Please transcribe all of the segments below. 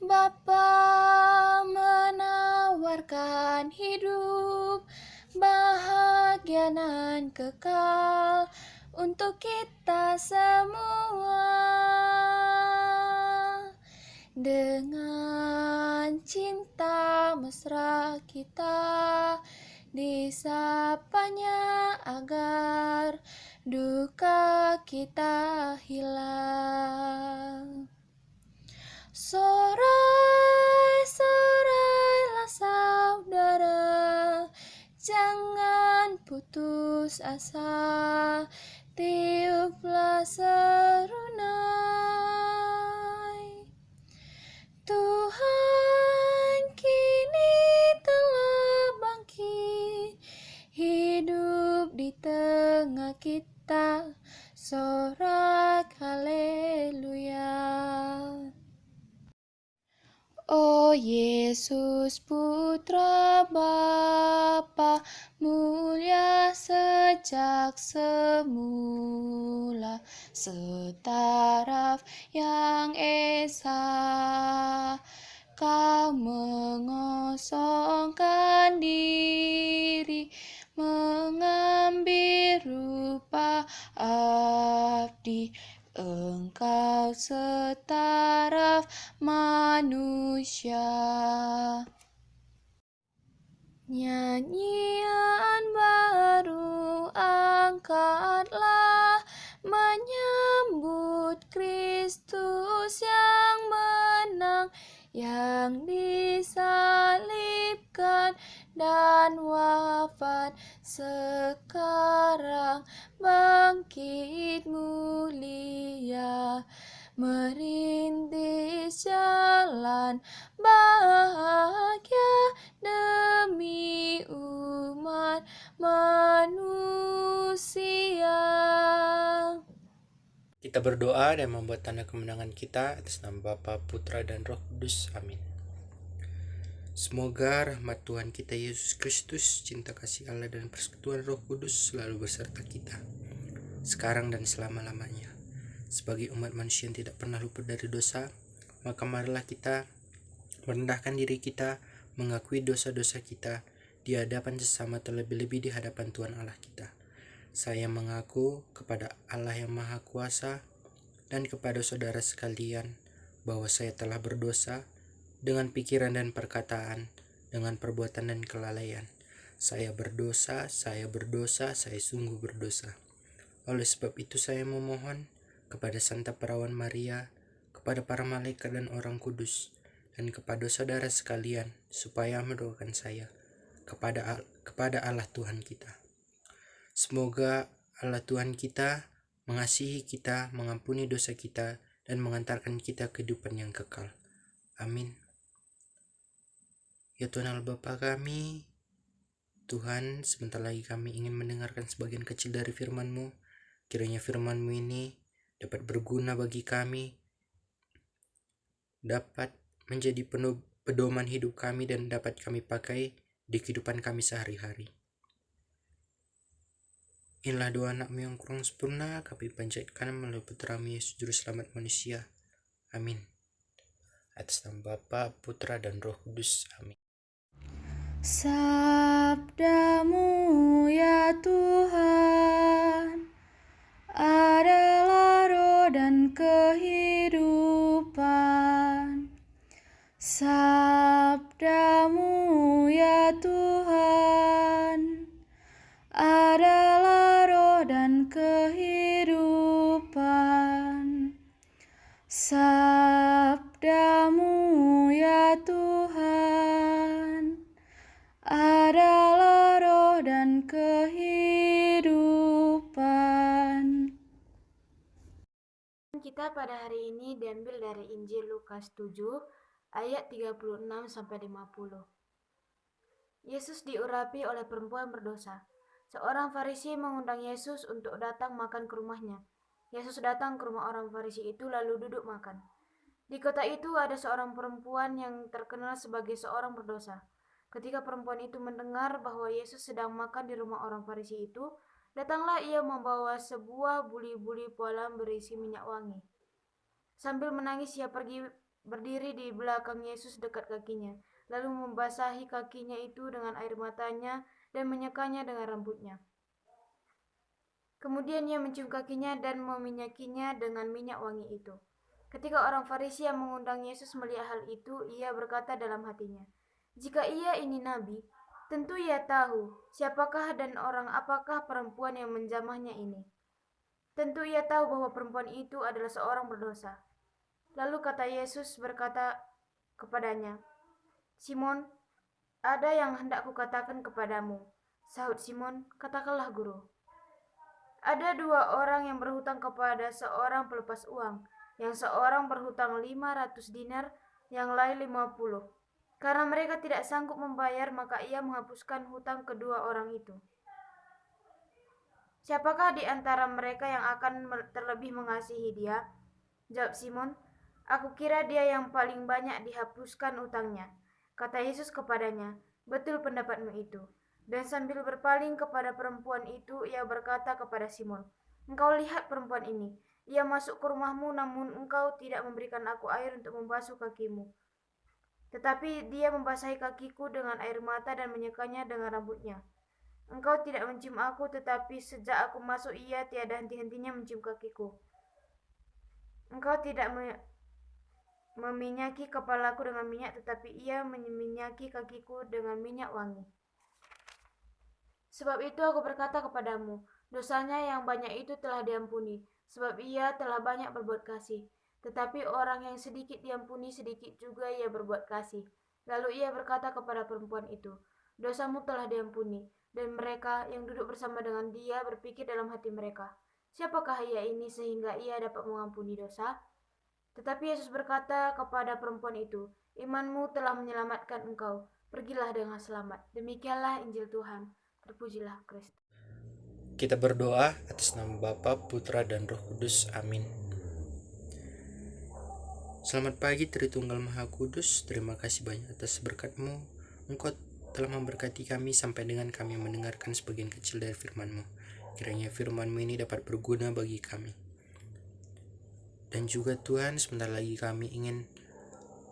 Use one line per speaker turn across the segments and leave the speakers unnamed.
Bapa menawarkan hidup, bahagia dan kekal untuk kita semua. Dengan cinta mesra kita disapanya agar duka kita hilang. Sorai-sorailah saudara, jangan putus asa, tiuplah serunai. Tuhan kini telah bangkit, hidup di tengah kita, sorak haleluya. Oh Yesus Putra Bapa, mulia sejak semula, setaraf yang esa, Kau mengosongkan diri, mengambil rupa abdi. Engkau setaraf manusia. Nyanyian baru angkatlah, menyambut Kristus yang menang, yang disalibkan dan wafat, sekarang bangkit mulia, merintis jalan bahagia demi umat manusia.
Kita berdoa dan membuat tanda kemenangan kita atas nama Bapa, Putra, dan Roh Kudus. Amin. Semoga rahmat Tuhan kita Yesus Kristus, cinta kasih Allah, dan persekutuan Roh Kudus selalu beserta kita, sekarang dan selama-lamanya. Sebagai umat manusia yang tidak pernah luput dari dosa, maka marilah kita merendahkan diri kita, mengakui dosa-dosa kita di hadapan sesama, terlebih-lebih di hadapan Tuhan Allah kita. Saya mengaku kepada Allah yang Maha Kuasa dan kepada saudara sekalian bahwa saya telah berdosa dengan pikiran dan perkataan, dengan perbuatan dan kelalaian. Saya berdosa, saya sungguh berdosa. Oleh sebab itu saya memohon kepada Santa Perawan Maria, kepada para malaikat dan orang kudus, dan kepada saudara sekalian, supaya mendoakan saya kepada Allah Tuhan kita. Semoga Allah Tuhan kita mengasihi kita, mengampuni dosa kita, dan mengantarkan kita ke kehidupan yang kekal. Amin. Ya Tuhan Allah Bapa kami, Tuhan, sebentar lagi kami ingin mendengarkan sebagian kecil dari firman-Mu. Kiranya firman-Mu ini dapat berguna bagi kami, dapat menjadi pedoman hidup kami, dan dapat kami pakai di kehidupan kami sehari-hari. Inilah doa anak-Mu yang kurang sempurna, kami panjatkan melalui putra-Mu Yesus Juru Selamat manusia. Amin. Atas nama Bapa, Putra, dan Roh Kudus. Amin.
Sabdamu ya Tuhan adalah roh dan kehidupan. Sabdamu ya Tuhan adalah roh dan kehidupan. Sabdamu ya Tuhan adalah roh dan kehidupan. Kita pada hari ini diambil dari Injil Lukas 7 ayat 36-50. Yesus diurapi oleh perempuan berdosa. Seorang Farisi mengundang Yesus untuk datang makan ke rumahnya. Yesus datang ke rumah orang Farisi itu lalu duduk makan. Di kota itu ada seorang perempuan yang terkenal sebagai seorang berdosa. Ketika perempuan itu mendengar bahwa Yesus sedang makan di rumah orang Farisi itu, datanglah ia membawa sebuah buli-buli pualam berisi minyak wangi. Sambil menangis ia pergi berdiri di belakang Yesus dekat kakinya, lalu membasahi kakinya itu dengan air matanya dan menyekanya dengan rambutnya. Kemudian ia mencium kakinya dan meminyakinya dengan minyak wangi itu. Ketika orang Farisi yang mengundang Yesus melihat hal itu, ia berkata dalam hatinya, "Jika ia ini nabi, tentu ia tahu siapakah dan orang apakah perempuan yang menjamahnya ini. Tentu ia tahu bahwa perempuan itu adalah seorang berdosa." Lalu kata Yesus berkata kepadanya, "Simon, ada yang hendak kukatakan kepadamu." Sahut Simon, "Katakanlah, Guru." Ada 2 orang yang berhutang kepada seorang pelepas uang. Yang seorang berhutang 500 dinar, yang lain 50. Karena mereka tidak sanggup membayar, maka ia menghapuskan hutang kedua orang itu. "Siapakah di antara mereka yang akan terlebih mengasihi dia?" Jawab Simon, "Aku kira dia yang paling banyak dihapuskan hutangnya." Kata Yesus kepadanya, "Betul pendapatmu itu." Dan sambil berpaling kepada perempuan itu, ia berkata kepada Simon, "Engkau lihat perempuan ini. Ia masuk ke rumahmu, namun engkau tidak memberikan aku air untuk membasuh kakimu. Tetapi dia membasahi kakiku dengan air mata dan menyekanya dengan rambutnya. Engkau tidak mencium aku, tetapi sejak aku masuk ia tiada henti-hentinya mencium kakiku. Engkau tidak meminyaki kepalaku dengan minyak, tetapi ia meminyaki kakiku dengan minyak wangi. Sebab itu aku berkata kepadamu, dosanya yang banyak itu telah diampuni, sebab ia telah banyak berbuat kasih. Tetapi orang yang sedikit diampuni, sedikit juga ia berbuat kasih." Lalu ia berkata kepada perempuan itu, "Dosamu telah diampuni." Dan mereka yang duduk bersama dengan dia berpikir dalam hati mereka, "Siapakah ia ini sehingga ia dapat mengampuni dosa?" Tetapi Yesus berkata kepada perempuan itu, "Imanmu telah menyelamatkan engkau. Pergilah dengan selamat." Demikianlah Injil Tuhan. Terpujilah Kristus.
Kita berdoa atas nama Bapa, Putra, dan Roh Kudus. Amin. Selamat pagi Tritunggal Maha Kudus. Terima kasih banyak atas berkat-Mu. Engkau telah memberkati kami sampai dengan kami mendengarkan sebagian kecil dari firman-Mu. Kiranya firman-Mu ini dapat berguna bagi kami. Dan juga Tuhan, sebentar lagi kami ingin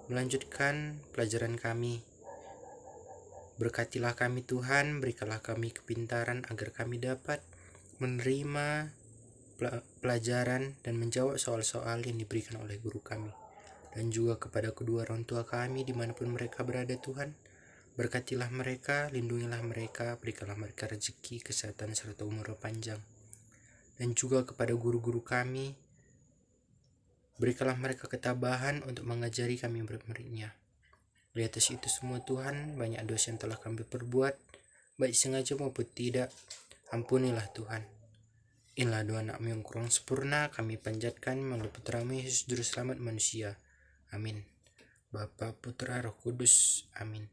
melanjutkan pelajaran kami. Berkatilah kami Tuhan, berikanlah kami kepintaran agar kami dapat menerima pelajaran dan menjawab soal-soal yang diberikan oleh guru kami. Dan juga kepada kedua orang tua kami dimanapun mereka berada Tuhan, berkatilah mereka, lindungilah mereka, berikanlah mereka rezeki, kesehatan, serta umur panjang. Dan juga kepada guru-guru kami, berikanlah mereka ketabahan untuk mengajari kami murid-muridnya. Di atas itu semua Tuhan, banyak dosa yang telah kami perbuat, baik sengaja maupun tidak. Ampunilah Tuhan. Inilah doa anak-Mu yang kurang sempurna, kami panjatkan melalui Putra-Mu Yesus Juru Selamat manusia. Amin. Bapa, Putra, Roh Kudus. Amin.